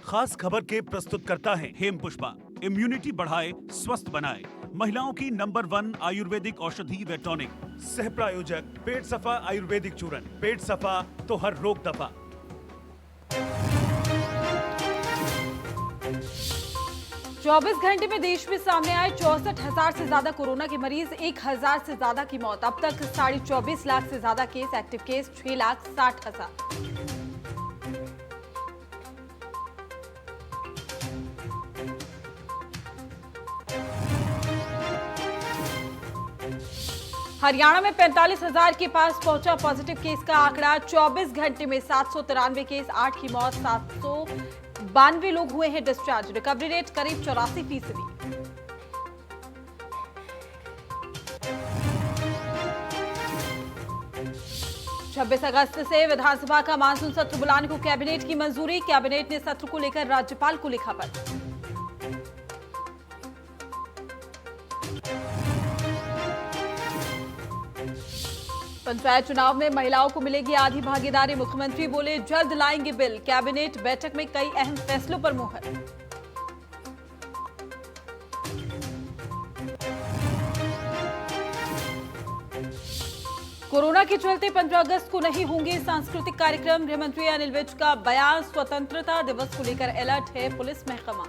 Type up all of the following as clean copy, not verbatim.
खास खबर के प्रस्तुत करता है हेम पुष्पा। इम्यूनिटी बढ़ाए, स्वस्थ बनाए, महिलाओं की नंबर 1 आयुर्वेदिक औषधि व टॉनिक। सह प्रायोजक पेट सफा आयुर्वेदिक चूर्ण। पेट सफा तो हर रोग दफा। 24 घंटे में देश में सामने आए 64,000 से ज्यादा कोरोना के मरीज, 1,000 से ज्यादा की मौत। अब तक 24.5 लाख से ज्यादा केस, एक्टिव केस 6,60,000। हरियाणा में 45,000 के पास पहुंचा पॉजिटिव केस का आंकड़ा। 24 घंटे में 793 केस, 8 की मौत, 792 लोग हुए हैं डिस्चार्ज। रिकवरी रेट करीब 84%। 26 अगस्त से विधानसभा का मानसून सत्र बुलाने को कैबिनेट की मंजूरी। कैबिनेट ने सत्र को लेकर राज्यपाल को लिखा पत्र। पंचायत चुनाव में महिलाओं को मिलेगी आधी भागीदारी। मुख्यमंत्री बोले जल्द लाएंगे बिल। कैबिनेट बैठक में कई अहम फैसलों पर मुहर। कोरोना के चलते 15 अगस्त को नहीं होंगे सांस्कृतिक कार्यक्रम। गृह मंत्री अनिल विज का बयान। स्वतंत्रता दिवस को लेकर अलर्ट है पुलिस महकमा।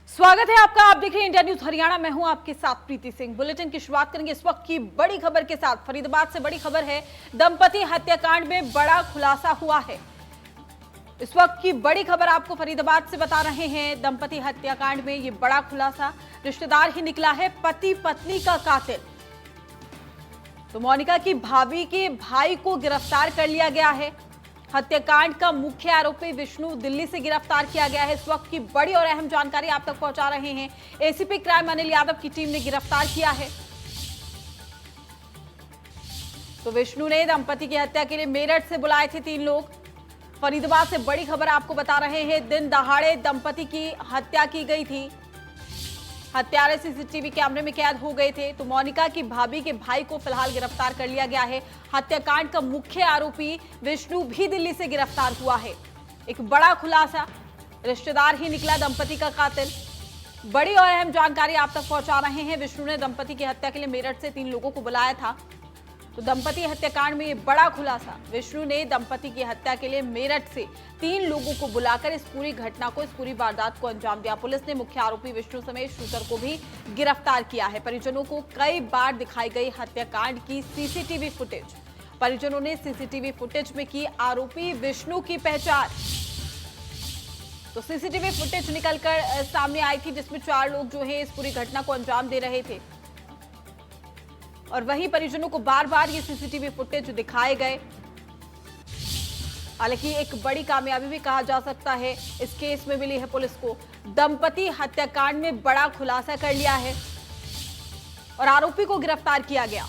स्वागत है आपका। आप देख रहे हैं इंडिया न्यूज हरियाणा। मैं हूं आपके साथ प्रीति सिंह। बुलेटिन की शुरुआत करेंगे इस वक्त की बड़ी खबर के साथ। फरीदाबाद से बड़ी खबर है। दंपति हत्याकांड में बड़ा खुलासा हुआ है। इस वक्त की बड़ी खबर आपको फरीदाबाद से बता रहे हैं। दंपति हत्याकांड में ये बड़ा खुलासा। रिश्तेदार ही निकला है पति पत्नी का कातिल। तो मोनिका की भाभी के भाई को गिरफ्तार कर लिया गया है। हत्याकांड का मुख्य आरोपी विष्णु दिल्ली से गिरफ्तार किया गया है। इस वक्त की बड़ी और अहम जानकारी आप तक पहुंचा रहे हैं। एसीपी क्राइम अनिल यादव की टीम ने गिरफ्तार किया है। तो विष्णु ने दंपति की हत्या के लिए मेरठ से बुलाए थे 3 लोग। फरीदाबाद से बड़ी खबर आपको बता रहे हैं। दिन दहाड़े दंपति की हत्या की गई थी। हत्यारे सीसीटीवी कैमरे में कैद हो गए थे। तो मोनिका की भाभी के भाई को फिलहाल गिरफ्तार कर लिया गया है। हत्याकांड का मुख्य आरोपी विष्णु भी दिल्ली से गिरफ्तार हुआ है। एक बड़ा खुलासा। रिश्तेदार ही निकला दंपति का कातिल। बड़ी और अहम जानकारी आप तक पहुंचा रहे हैं। विष्णु ने दंपति की हत्या के लिए मेरठ से 3 लोगों को बुलाया था। तो दंपति हत्याकांड में ये बड़ा खुलासा। विष्णु ने दंपति की हत्या के लिए मेरठ से 3 लोगों को बुलाकर इस पूरी घटना को, इस पूरी वारदात को अंजाम दिया। पुलिस ने मुख्य आरोपी विष्णु समेत शूटर को भी गिरफ्तार किया है। परिजनों को कई बार दिखाई गई हत्याकांड की सीसीटीवी फुटेज। परिजनों ने सीसीटीवी फुटेज में की आरोपी विष्णु की पहचान। तो सीसीटीवी फुटेज निकलकर सामने आई थी, जिसमें 4 लोग जो है इस पूरी घटना को अंजाम दे रहे थे। और वहीं परिजनों को बार बार ये सीसीटीवी फुटेज दिखाए गए। हालांकि एक बड़ी कामयाबी भी कहा जा सकता है इस केस में मिली है पुलिस को। दंपति हत्याकांड में बड़ा खुलासा कर लिया है और आरोपी को गिरफ्तार किया गया।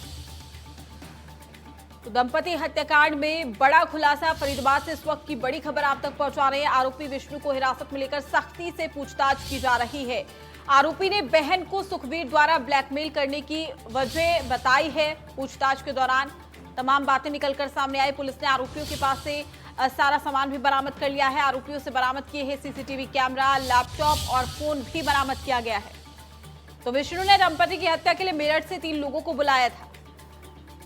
तो दंपति हत्याकांड में बड़ा खुलासा। फरीदाबाद से इस वक्त की बड़ी खबर आप तक पहुंचा रहे हैं। आरोपी विष्णु को हिरासत में लेकर सख्ती से पूछताछ की जा रही है। आरोपी ने बहन को सुखबीर द्वारा ब्लैकमेल करने की वजह बताई है। पूछताछ के दौरान तमाम बातें निकलकर सामने आई। पुलिस ने आरोपियों के पास से सारा सामान भी बरामद कर लिया है। आरोपियों से बरामद किए हैं सीसीटीवी कैमरा, लैपटॉप और फोन भी बरामद किया गया है। तो विष्णु ने दंपति की हत्या के लिए मेरठ से 3 लोगों को बुलाया था।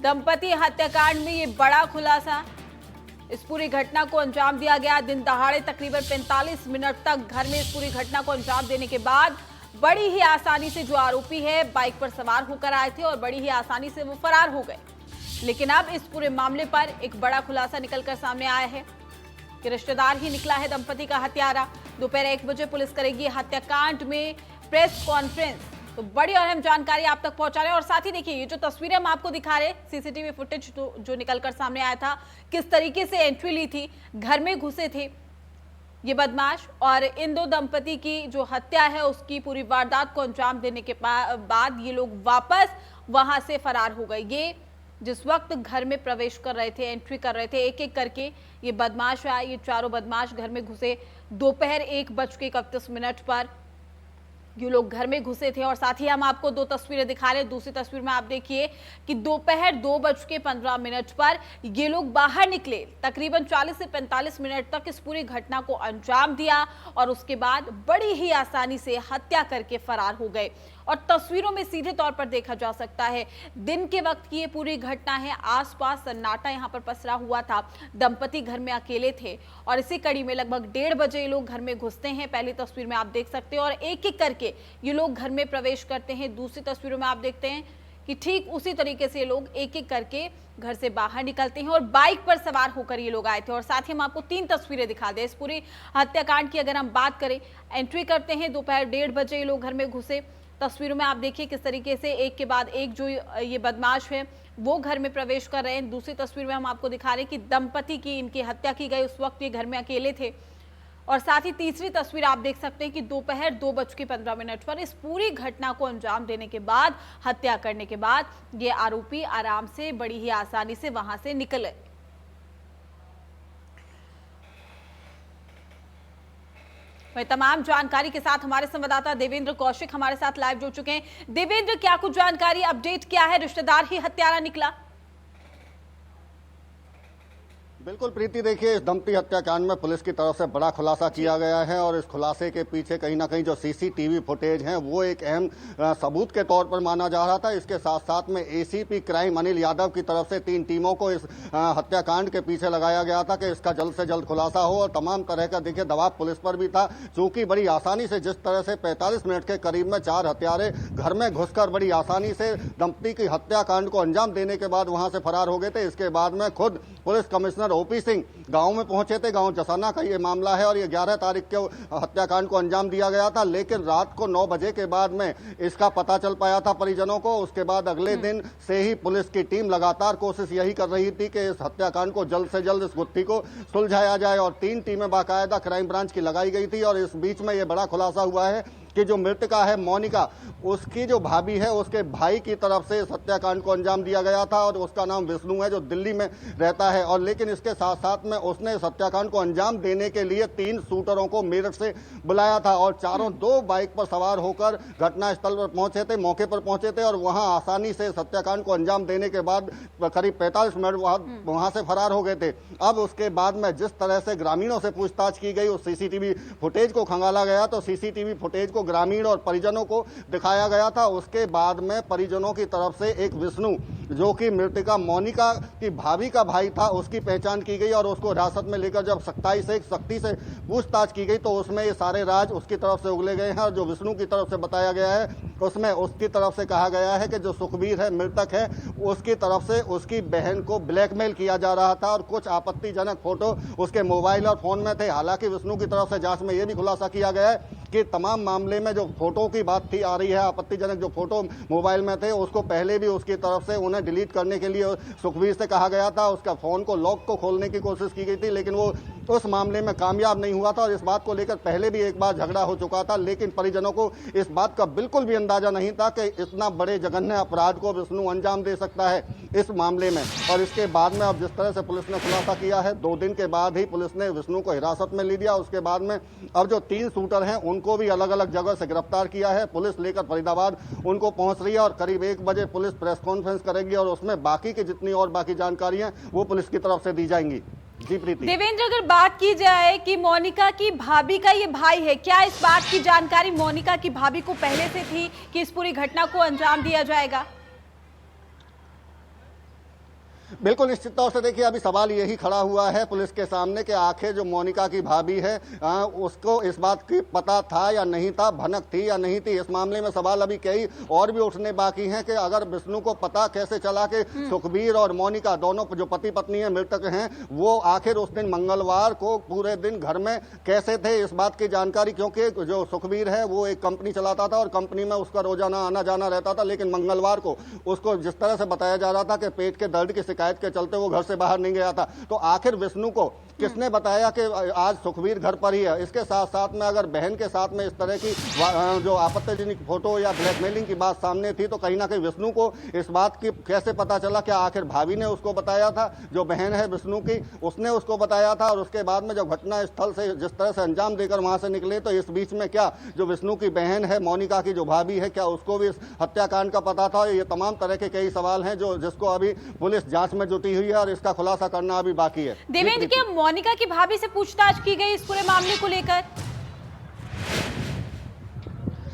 दंपति हत्याकांड में ये बड़ा खुलासा। इस पूरी घटना को अंजाम दिया गया। दिन दहाड़े तकरीबन 45 मिनट तक घर में इस पूरी घटना को अंजाम देने के बाद बड़ी ही आसानी से जो आरोपी है बाइक पर सवार होकर आए थे और बड़ी ही आसानी से वो फरार हो गए। लेकिन अब इस पूरे मामले पर एक बड़ा खुलासा निकलकर सामने आया है कि रिश्तेदार ही निकला है दंपति का हत्यारा। दोपहर 1 बजे पुलिस करेगी हत्याकांड में प्रेस कॉन्फ्रेंस। तो बड़ी और अहम जानकारी आप तक पहुंचा रहे हैं। और साथ ही देखिए, ये जो तस्वीरें हम आपको दिखा रहे हैं, सीसीटीवी फुटेज जो निकलकर सामने आया था, किस तरीके से एंट्री ली थी, घर में घुसे थे ये बदमाश और इन 2 दंपति की जो हत्या है उसकी पूरी वारदात को अंजाम देने के बाद ये लोग वापस वहां से फरार हो गए। ये जिस वक्त घर में प्रवेश कर रहे थे, एंट्री कर रहे थे, एक एक करके ये बदमाश आए। ये चारों बदमाश घर में घुसे। दोपहर 1:31 पर ये लोग घर में घुसे थे और साथ ही हम आपको दो तस्वीरें दिखा रहे हैं। दूसरी तस्वीर में आप देखिए कि दोपहर 2:15 पर ये लोग बाहर निकले। तकरीबन 40 से 45 मिनट तक इस पूरी घटना को अंजाम दिया और उसके बाद बड़ी ही आसानी से हत्या करके फरार हो गए। और तस्वीरों में सीधे तौर पर देखा जा सकता है दिन के वक्त की ये पूरी घटना है। आसपास सन्नाटा यहां पर पसरा हुआ था। दंपति घर में अकेले थे और इसी कड़ी में लगभग 1:30 बजे ये लोग घर में घुसते हैं। पहली तस्वीर में आप देख सकते हैं और एक एक करके ये लोग घर में प्रवेश करते हैं। दूसरी तस्वीरों में आप देखते हैं कि ठीक उसी तरीके से ये लोग एक एक करके घर से बाहर निकलते हैं और बाइक पर सवार होकर ये लोग आए थे। और साथ ही हम आपको 3 तस्वीरें दिखा दें इस पूरी हत्याकांड की। अगर हम बात करें, एंट्री करते हैं दोपहर 1:30 बजे ये लोग घर में घुसे। तस्वीरों में आप देखिए किस तरीके से एक के बाद एक जो ये बदमाश है वो घर में प्रवेश कर रहे हैं। दूसरी तस्वीर में हम आपको दिखा रहे हैं कि दंपति की इनकी हत्या की गई, उस वक्त ये घर में अकेले थे। और साथ ही तीसरी तस्वीर आप देख सकते हैं कि दोपहर 2:15 पर इस पूरी घटना को अंजाम देने के बाद, हत्या करने के बाद ये आरोपी आराम से बड़ी ही आसानी से वहां से निकले। तमाम जानकारी के साथ हमारे संवाददाता देवेंद्र कौशिक हमारे साथ लाइव जुड़ चुके हैं। देवेंद्र, क्या कुछ जानकारी, अपडेट क्या है? रिश्तेदार ही हत्यारा निकला? बिल्कुल प्रीति, देखिए इस दंपति हत्याकांड में पुलिस की तरफ से बड़ा खुलासा किया गया है और इस खुलासे के पीछे कहीं ना कहीं जो सीसीटीवी फुटेज है वो एक अहम सबूत के तौर पर माना जा रहा था। इसके साथ साथ में एसीपी क्राइम अनिल यादव की तरफ से 3 टीमों को इस हत्याकांड के पीछे लगाया गया था कि इसका जल्द से जल्द खुलासा हो। और तमाम तरह का देखिए दबाव पुलिस पर भी था, चूंकि बड़ी आसानी से जिस तरह से 45 मिनट के करीब में 4 हत्यारे घर में घुसकर बड़ी आसानी से दंपति की हत्याकांड को अंजाम देने के बाद वहां से फरार हो गए थे। इसके बाद में खुद पुलिस कमिश्नर ओपी सिंह गांव में पहुंचे थे। गांव जसाना का ये मामला है और ये 11 तारीख के हत्याकांड को अंजाम दिया गया था, लेकिन रात को 9 बजे के बाद में इसका पता चल पाया था परिजनों को। उसके बाद अगले दिन से ही पुलिस की टीम लगातार कोशिश यही कर रही थी कि इस हत्याकांड को जल्द से जल्द इस गुत्थी को सुलझाया जाए और 3 टीमें बाकायदा क्राइम ब्रांच की लगाई गई थी। और इस बीच में ये बड़ा खुलासा हुआ है कि जो मृतका है मोनिका, उसकी जो भाभी है उसके भाई की तरफ से इस हत्याकांड को अंजाम दिया गया था और उसका नाम विष्णु है जो दिल्ली में रहता है। और लेकिन इसके साथ साथ में उसने इस हत्याकांड को अंजाम देने के लिए 3 शूटरों को मेरठ से बुलाया था और चारों 2 बाइक पर सवार होकर घटनास्थल पर पहुंचे थे, मौके पर पहुंचे थे और वहां आसानी से इस हत्याकांड को अंजाम देने के बाद करीब 45 मिनट वहां से फरार हो गए थे। अब उसके बाद में जिस तरह से ग्रामीणों से पूछताछ की गई, उस सीसीटीवी फुटेज को खंगाला गया तो सीसीटीवी फुटेज को ग्रामीण और परिजनों को दिखाया गया था। उसके बाद में परिजनों की तरफ से एक विष्णु जो कि मृतका मोनिका की भाभी का भाई था, उसकी पहचान की गई और उसको हिरासत में लेकर जब सख्ती से पूछताछ की गई तो उसमें ये सारे राज उसकी तरफ से उगले गए हैं। और जो विष्णु की तरफ से बताया गया है उसमें उसकी तरफ से कहा गया है कि जो सुखबीर है, मृतक है, उसकी तरफ से उसकी बहन को ब्लैकमेल किया जा रहा था और कुछ आपत्तिजनक फोटो उसके मोबाइल और फोन में थे। हालांकि विष्णु की तरफ से जांच में यह भी खुलासा किया गया है कि तमाम मामले में जो फोटो की बात थी आ रही है, आपत्तिजनक जो फोटो मोबाइल में थे उसको पहले भी उसकी तरफ से उन्हें डिलीट करने के लिए सुखबीर से कहा गया था। उसका फोन को लॉक को खोलने की कोशिश की गई थी, लेकिन वो उस मामले में कामयाब नहीं हुआ था और इस बात को लेकर पहले भी एक बार झगड़ा हो चुका था। लेकिन परिजनों को इस बात का बिल्कुल भी अंदाजा नहीं था कि इतना बड़े जघन्य अपराध को विष्णु अंजाम दे सकता है इस मामले में। और इसके बाद में अब जिस तरह से पुलिस ने खुलासा किया है, 2 दिन के बाद ही पुलिस ने विष्णु को हिरासत में ले लिया। उसके बाद में अब जो 3 शूटर हैं उनको भी अलग अलग जगह से गिरफ्तार किया है। पुलिस लेकर फरीदाबाद उनको पहुंच रही है और करीब 1 बजे पुलिस प्रेस कॉन्फ्रेंस करेगी और उसमें बाकी की जितनी और बाकी जानकारियां वो पुलिस की तरफ से दी जाएंगी। जी प्रीति। देवेंद्र, अगर बात की जाए कि मोनिका की भाभी का ये भाई है, क्या इस बात की जानकारी मोनिका की भाभी को पहले से थी कि इस पूरी घटना को अंजाम दिया जाएगा? बिल्कुल निश्चित तौर से देखिए अभी सवाल यही खड़ा हुआ है पुलिस के सामने कि आखिर जो मोनिका की भाभी है उसको इस बात की पता था या नहीं था, भनक थी या नहीं थी। इस मामले में सवाल अभी कई और भी उठने बाकी हैं कि अगर विष्णु को पता कैसे चला कि सुखबीर और मोनिका दोनों जो पति पत्नी है मृतक हैं वो आखिर उस दिन मंगलवार को पूरे दिन घर में कैसे थे, इस बात की जानकारी, क्योंकि जो सुखबीर है वो एक कंपनी चलाता था और कंपनी में उसका रोजाना आना जाना रहता था। लेकिन मंगलवार को उसको जिस तरह से बताया जा रहा था कि पेट के दर्द की शिकायत के चलते वो घर से बाहर नहीं गया था। तो आखिर विष्णु को किसने बताया कि आज सुखबीर घर पर ही है? इसके साथ साथ में अगर बहन के साथ में इस तरह की जो आपत्तिजनक फोटो या ब्लैकमेलिंग की बात सामने थी, तो कहीं ना कहीं विष्णु को इस बात की कैसे पता चला? क्या आखिर भाभी ने उसको बताया था? जो बहन है विष्णु की, उसने उसको बताया था? और उसके बाद में जब घटना स्थल से जिस तरह से अंजाम देकर वहां से निकले, तो इस बीच में क्या जो विष्णु की बहन है, मोनिका की जो भाभी है, क्या उसको भी इस हत्याकांड का पता था? ये तमाम तरह के कई सवाल हैं जिसको अभी पुलिस जांच में जुटी हुई है और इसका खुलासा करना अभी बाकी है। देवेंद्र, क्या मोनिका की भाभी से पूछताछ की गई इस पूरे मामले को लेकर?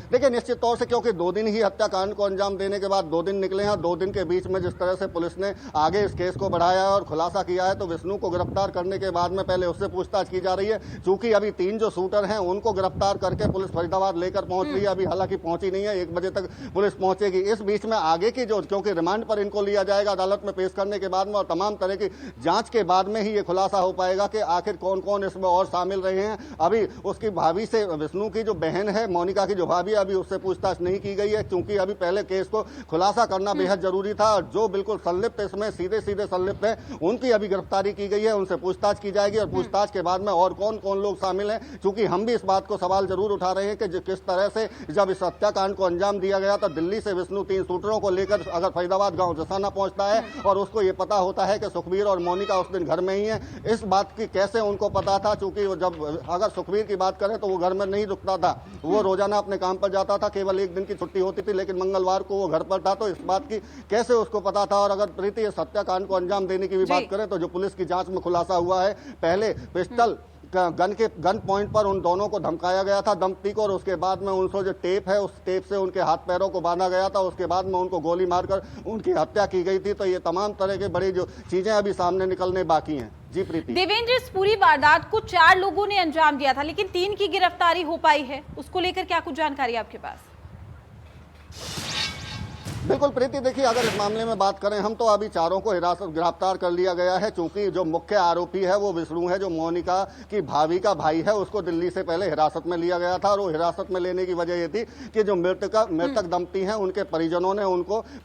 देखिए, निश्चित तौर से क्योंकि 2 दिन ही हत्याकांड को अंजाम देने के बाद 2 दिन निकले हैं, 2 दिन के बीच में जिस तरह से पुलिस ने आगे इस केस को बढ़ाया है और खुलासा किया है, तो विष्णु को गिरफ्तार करने के बाद में पहले उससे पूछताछ की जा रही है। चूंकि अभी 3 जो शूटर हैं उनको गिरफ्तार करके पुलिस फरीदाबाद लेकर पहुंच रही है, अभी हालांकि पहुंची नहीं है, 1 बजे तक पुलिस पहुंचेगी। इस बीच में आगे की जो, क्योंकि रिमांड पर इनको लिया जाएगा अदालत में पेश करने के बाद में, और तमाम तरह की जांच के बाद में ही ये खुलासा हो पाएगा कि आखिर कौन कौन इसमें और शामिल रहे हैं। अभी उसकी भाभी से, विष्णु की जो बहन है मोनिका की जो भाभी, अभी उससे पूछताछ नहीं की गई है, क्योंकि अभी पहले केस को खुलासा करना बेहद जरूरी था। और जो बिल्कुल संलिप्त इसमें सीधे संलिप्त है, उनकी अभी गिरफ्तारी की गई है, उनसे पूछताछ की जाएगी और पूछताछ के बाद में और कौन कौन लोग शामिल हैं। क्योंकि हम भी इस बात को सवाल जरूर उठा रहे हैं कि किस तरह से जब इस हत्याकांड को अंजाम दिया गया तो दिल्ली से विष्णु 3 शूटरों को लेकर अगर फरीदाबाद गांव जसाना पहुंचता है और उसको ये पता होता है कि सुखबीर और मोनिका उस दिन घर में ही है, इस बात की कैसे उनको पता था? चूंकि जब अगर सुखबीर की बात करें तो वो घर में नहीं रुकता था, वो रोजाना अपने काम पर जाता था, केवल 1 दिन की छुट्टी होती थी, लेकिन मंगलवार को वो घर पर था। तो इस बात की कैसे उसको पता था? और अगर प्रीति इस हत्याकांड को अंजाम देने की भी बात करें तो जो पुलिस की जांच में खुलासा हुआ है, पहले पिस्टल गन पॉइंट पर उन दोनों को धमकाया गया था दंपति को, और उसके बाद में उनको जो टेप है उस टेप से उनके हाथ पैरों को बांधा गया था, उसके बाद में उनको गोली मारकर उनकी हत्या की गई थी। तो ये तमाम तरह के बड़ी जो चीजें अभी सामने निकलने बाकी हैं। जी प्रीति। देवेंद्र, इस पूरी वारदात को 4 लोगों ने अंजाम दिया था, लेकिन 3 की गिरफ्तारी हो पाई है, उसको लेकर क्या कुछ जानकारी आपके पास? बिल्कुल प्रीति, देखिए अगर इस मामले में बात करें हम, तो अभी चारों को गिरफ्तार कर लिया गया है। चूंकि जो मुख्य आरोपी है वो विष्णु है, जो मोनिका की भाभी का भाई है, उसको दिल्ली से पहले हिरासत में लिया गया था। और वो हिरासत में लेने की वजह ये थी कि जो मृतक दंपति हैं उनके परिजनों ने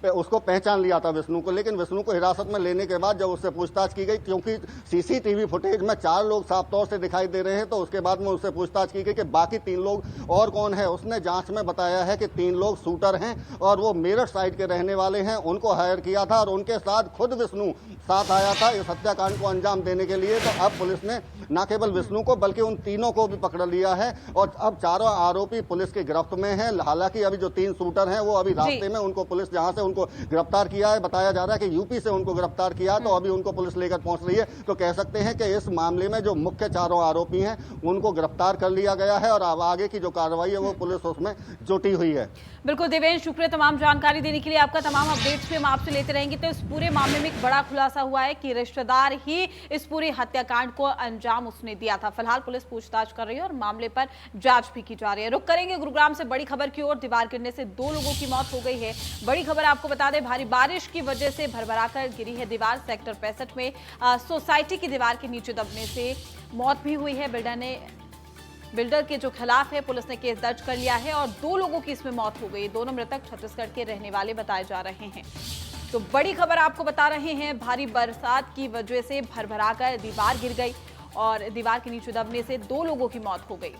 उसको पहचान लिया था विष्णु को। लेकिन विष्णु को हिरासत में लेने के बाद जब उससे पूछताछ की गई, क्योंकि सीसीटीवी फुटेज में 4 लोग साफ तौर से दिखाई दे रहे हैं, तो उसके बाद में उससे पूछताछ की गई कि बाकी 3 लोग और कौन है। उसने जांच में बताया है कि 3 लोग शूटर हैं और वो मेरठ साइड के रहने वाले हैं, उनको हायर किया था और उनके साथ खुद विष्णु साथ आया था इस हत्याकांड को अंजाम देने के लिए। तो अब पुलिस ने न केवल विष्णु को बल्कि उन तीनों को भी पकड़ लिया है और अब चारों आरोपी पुलिस की गिरफ्त में हैं। हालांकि अभी जो 3 शूटर हैं वो अभी रास्ते में, उनको पुलिस जहां से उनको गिरफ्तार किया है, बताया जा रहा है कि यूपी से उनको गिरफ्तार किया है, तो अभी उनको पुलिस लेकर पहुंच रही है। तो कह सकते हैं कि इस मामले में जो मुख्य चारों आरोपी हैं उनको गिरफ्तार कर लिया गया है और अब आगे की जो कार्रवाई है वो पुलिस उसमें जुटी हुई है। बिल्कुल देवेंद्र, शुक्रिया तमाम जानकारी देने के लिए। आपका तमाम अपडेट्स भी हम आपसे लेते रहेंगे। तो इस पूरे मामले में एक बड़ा खुलासा हुआ है कि रिश्तेदार ही इस पूरे हत्याकांड को अंजाम उसने दिया था। फिलहाल पुलिस पूछताछ कर रही है और मामले पर जांच भी की जा रही है। रुक करेंगे गुरुग्राम से बड़ी खबर की ओर। दीवार गिरने से 2 लोगों की मौत हो गई है। बड़ी खबर आपको बता दें, भारी बारिश की वजह से भरभराकर गिरी है दीवार। सेक्टर 65 में सोसाइटी की दीवार के नीचे दबने से मौत भी हुई है। बिल्डर के जो खिलाफ है पुलिस ने केस दर्ज कर लिया है और 2 लोगों की इसमें मौत हो गई। दोनों मृतक छत्तीसगढ़ के रहने वाले बताए जा रहे हैं। तो बड़ी खबर आपको बता रहे हैं, भारी बरसात की वजह से भरभराकर दीवार गिर गई और दीवार के नीचे दबने से 2 लोगों की मौत हो गई।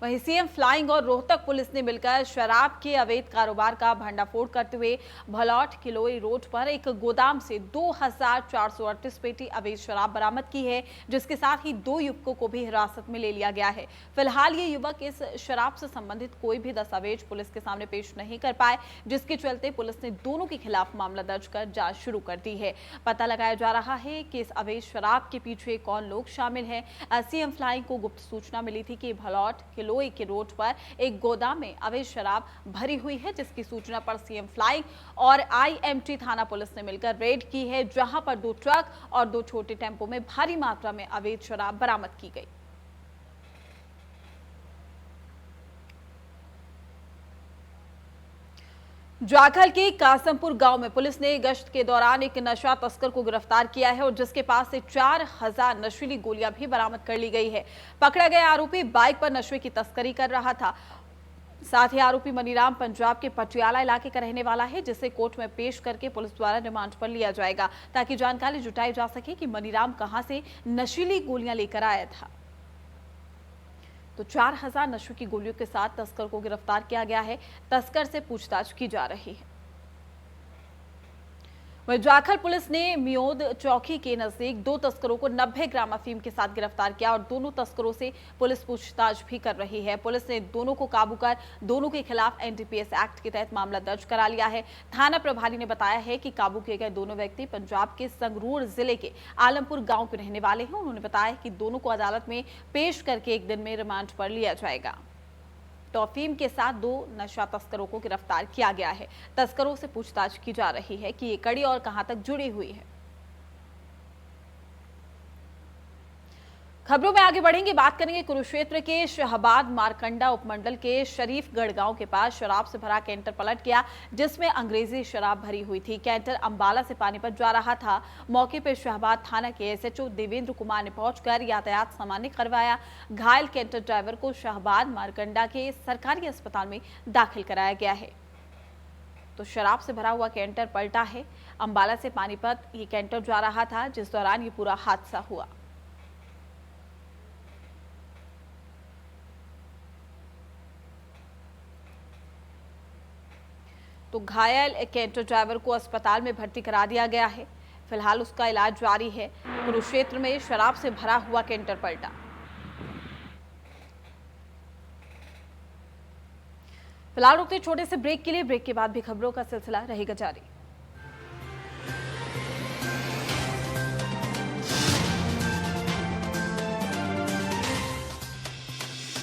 वहीं सीएम फ्लाइंग और रोहतक पुलिस ने मिलकर शराब के अवैध कारोबार का भंडाफोड़ करते हुए भलौट किलोई रोड पर एक गोदाम से 2438 पेटी अवैध शराब बरामद की है, जिसके साथ ही 2 युवकों को भी हिरासत में ले लिया गया है। फिलहाल ये युवक इस शराब से संबंधित कोई भी दस्तावेज पुलिस के सामने पेश नहीं कर पाए, जिसके चलते पुलिस ने दोनों के खिलाफ मामला दर्ज कर जांच शुरू कर दी है। पता लगाया जा रहा है कि इस अवैध शराब के पीछे कौन लोग शामिल हैं। सीएम फ्लाइंग को गुप्त सूचना मिली थी कि भलौट किलोई के रोड पर एक गोदाम में अवैध शराब भरी हुई है, जिसकी सूचना पर सीएम फ्लाइंग और आईएमटी थाना पुलिस ने मिलकर रेड की है, जहां पर 2 ट्रक और 2 छोटे टेम्पो में भारी मात्रा में अवैध शराब बरामद की गई। जाखल के कासमपुर गांव में पुलिस ने गश्त के दौरान एक नशा तस्कर को गिरफ्तार किया है और जिसके पास से 4000 नशीली गोलियां भी बरामद कर ली गई है। पकड़ा गया आरोपी बाइक पर नशे की तस्करी कर रहा था। साथ ही आरोपी मनीराम पंजाब के पटियाला इलाके का रहने वाला है, जिसे कोर्ट में पेश करके पुलिस द्वारा रिमांड पर लिया जाएगा ताकि जानकारी जुटाई जा सके कि मनीराम कहां से नशीली गोलियां लेकर आया था। तो 4000 नशे की गोलियों के साथ तस्कर को गिरफ्तार किया गया है। तस्कर से पूछताछ की जा रही है। वहीं जाखल पुलिस ने मियोद चौकी के नजदीक 2 तस्करों को 90 ग्राम अफीम के साथ गिरफ्तार किया और दोनों तस्करों से पुलिस पूछताछ भी कर रही है। पुलिस ने दोनों को काबू कर दोनों के खिलाफ एनडीपीएस एक्ट के तहत मामला दर्ज करा लिया है। थाना प्रभारी ने बताया है कि काबू किए गए दोनों व्यक्ति पंजाब के संगरूर जिले के आलमपुर गांव के रहने वाले हैं। उन्होंने बताया कि दोनों को अदालत में पेश करके 1 दिन में रिमांड पर लिया जाएगा। तो अफीम के साथ 2 नशा तस्करों को गिरफ्तार किया गया है। तस्करों से पूछताछ की जा रही है कि ये कड़ी और कहां तक जुड़ी हुई है। खबरों में आगे बढ़ेंगे, बात करेंगे कुरुक्षेत्र के शहबाद मारकंडा उपमंडल के शरीफगढ़ गांव के पास शराब से भरा कैंटर पलट गया, जिसमें अंग्रेजी शराब भरी हुई थी। कैंटर अंबाला से पानीपत जा रहा था। मौके पर शहबाद थाना के एसएचओ देवेंद्र कुमार ने पहुंचकर यातायात सामान्य करवाया। घायल कैंटर ड्राइवर को शहबाद मारकंडा के सरकारी अस्पताल में दाखिल कराया गया है। तो शराब से भरा हुआ कैंटर पलटा है। अंबाला से पानीपत ये कैंटर जा रहा था, जिस दौरान ये पूरा हादसा हुआ। तो घायल कैंटर ड्राइवर को अस्पताल में भर्ती करा दिया गया है। फिलहाल उसका इलाज जारी है। कुरुक्षेत्र में शराब से भरा हुआ कैंटर पलटा। फिलहाल रुकते छोटे से ब्रेक के लिए। ब्रेक के बाद भी खबरों का सिलसिला रहेगा जारी।